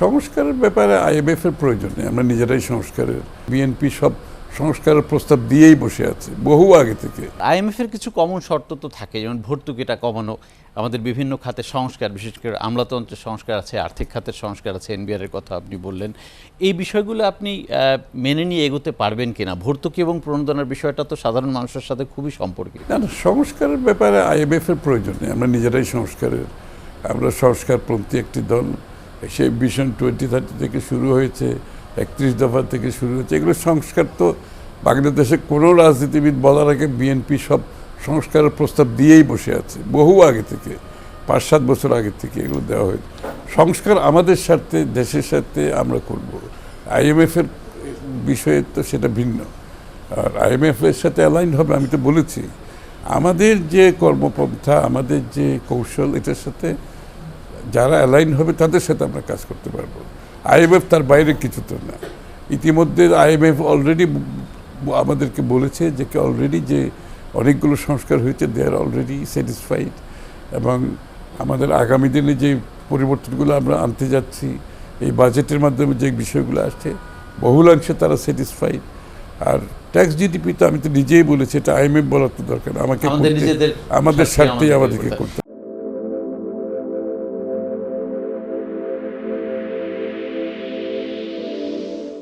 সংস্কারের ব্যাপারে আইএমএফ এর প্রয়োজন নেই, আমরা নিজেরাই সংস্কারের বিএনপি সব সংস্কারের প্রস্তাব দিয়েই বসে আছে বহু আগে থেকে। আইএমএফ এর কিছু কমন শর্ত তো থাকে, যেমন ভর্তুকিটা কমানো, আমাদের বিভিন্ন খাতের সংস্কার, বিশেষ করে আমলাতন্ত্রের সংস্কার আছে, আর্থিক খাতের সংস্কার আছে, এনবিআর এর কথা আপনি বললেন। এই বিষয়গুলো আপনি মেনে নিয়ে এগোতে পারবেন কিনা? ভর্তুকি এবং প্রণোদনার বিষয়টা তো সাধারণ মানুষের সাথে খুবই সম্পর্কিত। না না, সংস্কারের ব্যাপারে আইএমএফ এর প্রয়োজন নেই, আমরা নিজেরাই সংস্কারের, আমরা সংস্কারপন্থী একটি দল। সেই ভিশন 2030 থেকে শুরু হয়েছে, 31 দফা থেকে শুরু হয়েছে। এগুলো সংস্কার তো বাংলাদেশে কোনো রাজনীতিবিদ বলার আগে বিএনপি সব সংস্কারের প্রস্তাব দিয়েই বসে আছে বহু আগে থেকে, 5-7 বছর আগে থেকে এগুলো দেওয়া হয়েছে। সংস্কার আমাদের স্বার্থে, দেশের স্বার্থে আমরা করব। আইএমএফ এর বিষয়ে তো সেটা ভিন্ন, আর আইএমএফ এর সাথে অ্যালাইন হবে। আমি তো বলেছি আমাদের যে কর্মপন্থা, আমাদের যে কৌশল, এটার সাথে যারা অ্যালাইন হবে তাদের সাথে আমরা কাজ করতে পারবো। আইএমএফ তার বাইরে কিছু তো না। ইতিমধ্যে আইএমএফ অলরেডি আমাদেরকে বলেছে যে অলরেডি যে অনেকগুলো সংস্কার হয়েছে, দে আর অলরেডি স্যাটিসফাইড, এবং আমাদের আগামী দিনে যে পরিবর্তনগুলো আমরা আনতে যাচ্ছি, এই বাজেটের মাধ্যমে যে বিষয়গুলো আসছে, বহুলাংশে তারা স্যাটিসফাইড। আর ট্যাক্স জিডিপি তো আমি তো নিজেই বলেছি, এটা আইএমএফ বলার তো দরকার, আমাদের স্বার্থেই আমাদেরকে করতে